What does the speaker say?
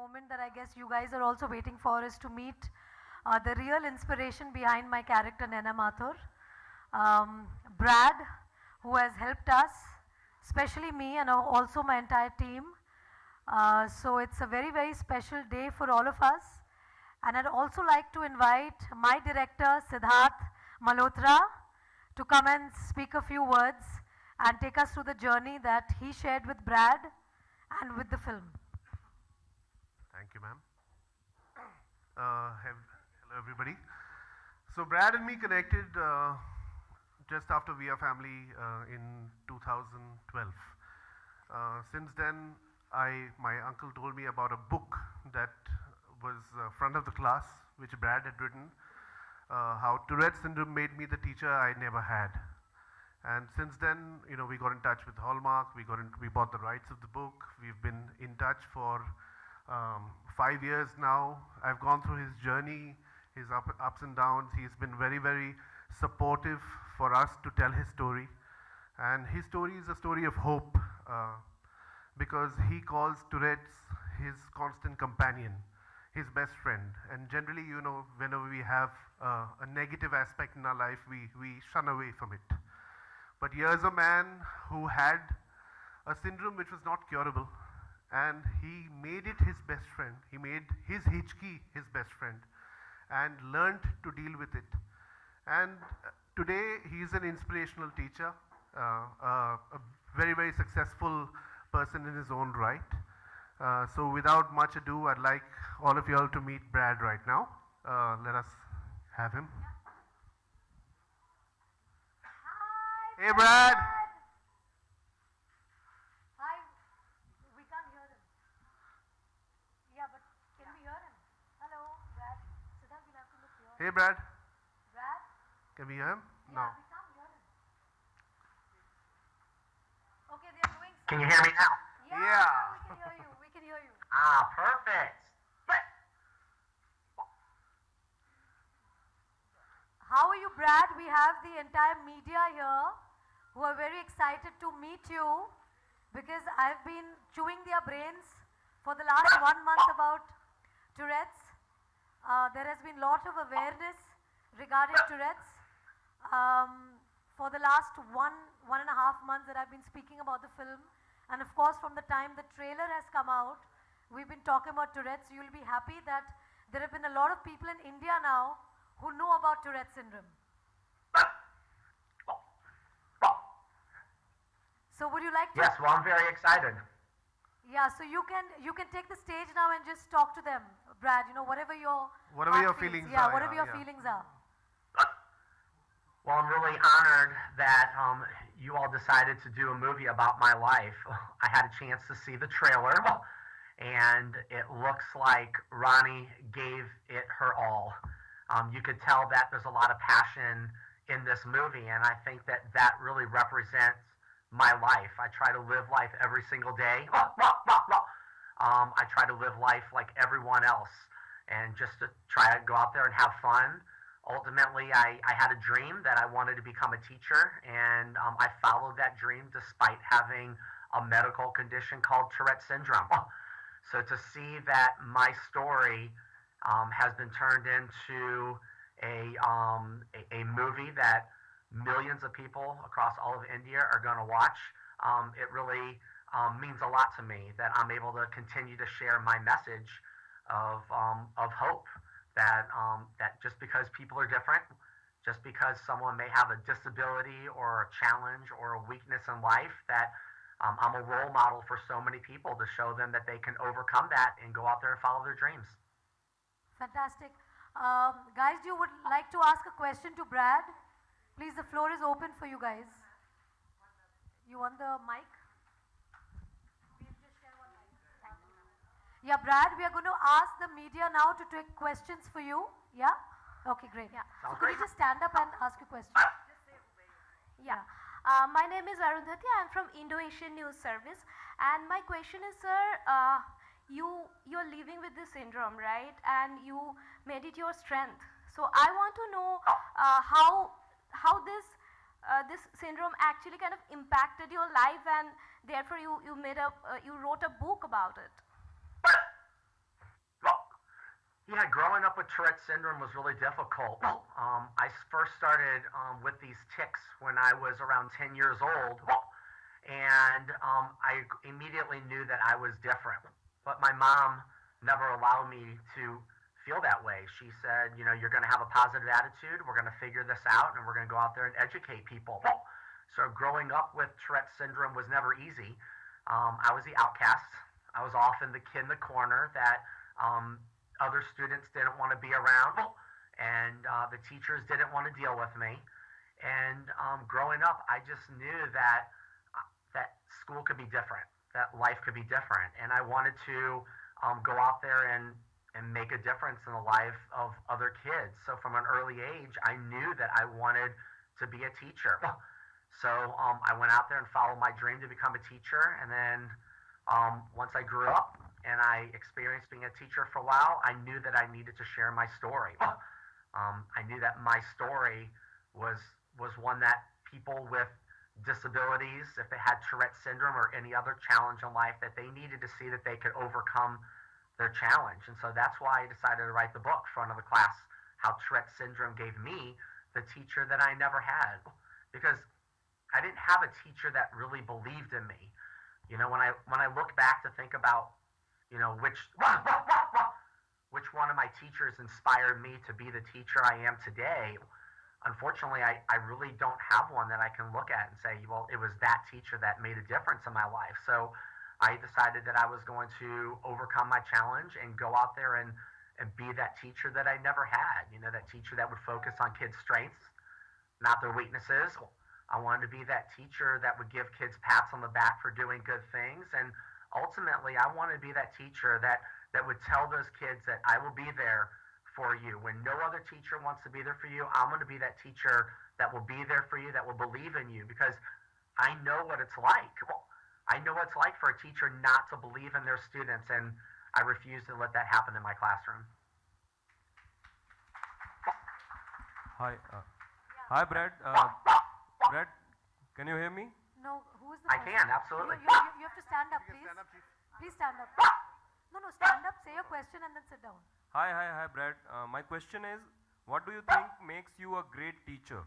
moment that I guess you guys are also waiting for is to meet the real inspiration behind my character Naina Mathur. Brad, who has helped us, especially me and also my entire team. So it's a very, very special day for all of us. And I'd also like to invite my director, Siddharth Malhotra, to come and speak a few words and take us through the journey that he shared with Brad and with the film. Thank you, ma'am. Hello, everybody. So Brad and me connected just after We Are Family in 2012. Since then, my uncle told me about a book that was front of the class, which Brad had written, how Tourette syndrome made me the teacher I never had. And since then, we got in touch with Hallmark. We bought the rights of the book. We've been in touch for 5 years now. I've gone through his journey, his ups and downs. He's been very, very supportive for us to tell his story. And his story is a story of hope because he calls Tourette's his constant companion, his best friend. And generally, whenever we have a negative aspect in our life, we shun away from it. But here's a man who had a syndrome which was not curable, and he made it his best friend. He made his Hichki his best friend and learned to deal with it. And today he's an inspirational teacher, a very, very successful person in his own right. So without much ado, I'd like all of you all to meet Brad right now. Let us have him. Hi, Hey, Brad. Hi. We can't hear him. Yeah, but can we hear him? Hello, Brad. Siddharth, we'll have to look here. Hey, Brad. Brad? Can we hear him? Yeah, No. we can't hear him. Okay, they are doing Can you hear me now? Yeah, we can hear you. We can hear you. Ah, perfect. How are you, Brad? We have the entire media here who are very excited to meet you because I've been chewing their brains for the last 1 month about Tourette's. There has been a lot of awareness regarding Tourette's. For the last one and a half months that I've been speaking about the film, and of course from the time the trailer has come out, we've been talking about Tourette's. So you'll be happy that there have been a lot of people in India now who know about Tourette syndrome. So would you like to? Yes, well, I'm very excited. Yeah, so you can take the stage now and just talk to them, Brad. Whatever your feelings are. Yeah, whatever your feelings are. Well, I'm really honored that you all decided to do a movie about my life. I had a chance to see the trailer, and it looks like Rani gave it her all. You could tell that there's a lot of passion in this movie, and I think that really represents my life. I try to live life every single day. I try to live life like everyone else, and just to try to go out there and have fun. Ultimately, I had a dream that I wanted to become a teacher, and I followed that dream despite having a medical condition called Tourette syndrome. So to see that my story has been turned into a movie that millions of people across all of India are going to watch, it really means a lot to me that I'm able to continue to share my message of hope. That just because people are different, just because someone may have a disability or a challenge or a weakness in life, that I'm a role model for so many people to show them that they can overcome that and go out there and follow their dreams. Fantastic. Guys, you would like to ask a question to Brad? Please, the floor is open for you guys. You want the mic? We'll just share one mic. Thank you. Yeah, Brad, we are going to ask the media now to take questions for you. Yeah? Okay, great. Yeah. So could you just stand up and ask a question? Yeah. My name is Arundhati. I am from Indo-Asian News Service. And my question is, sir, you're living with this syndrome, right? And you made it your strength. So I want to know how this syndrome actually kind of impacted your life, and therefore you wrote a book about it. yeah, growing up with Tourette syndrome was really difficult. I first started with these tics when I was around 10 years old, and I immediately knew that I was different. But my mom never allowed me to feel that way. She said, you know, you're going to have a positive attitude, we're going to figure this out, and we're going to go out there and educate people. So growing up with Tourette syndrome was never easy. I was the outcast. I was often the kid in the corner that other students didn't want to be around, and the teachers didn't want to deal with me. And growing up, I just knew that that school could be different, that life could be different, and I wanted to go out there and make a difference in the life of other kids. So from an early age, I knew that I wanted to be a teacher. So I went out there and followed my dream to become a teacher, and then once I grew up and I experienced being a teacher for a while, I knew that I needed to share my story. I knew that my story was one that people with disabilities, if they had Tourette syndrome or any other challenge in life, that they needed to see that they could overcome their challenge. And so that's why I decided to write the book in front of the class, how Tourette syndrome gave me the teacher that I never had. Because I didn't have a teacher that really believed in me. You know, when I look back to think about, you know, which one of my teachers inspired me to be the teacher I am today, unfortunately, I really don't have one that I can look at and say, well, it was that teacher that made a difference in my life. So I decided that I was going to overcome my challenge and go out there and be that teacher that I never had. You know, that teacher that would focus on kids' strengths, not their weaknesses. I wanted to be that teacher that would give kids pats on the back for doing good things. And ultimately, I wanted to be that teacher that would tell those kids that I will be there for you. When no other teacher wants to be there for you, I'm going to be that teacher that will be there for you, that will believe in you, because I know what it's like. I know what it's like for a teacher not to believe in their students, and I refuse to let that happen in my classroom. Hi. Hi, Brad. Brad, can you hear me? No, who is the I person? can, absolutely. You have to stand up, please. Stand up, Chief. Please stand up. No, stand up, say your question and then sit down. Hi, Brad. My question is, what do you think makes you a great teacher?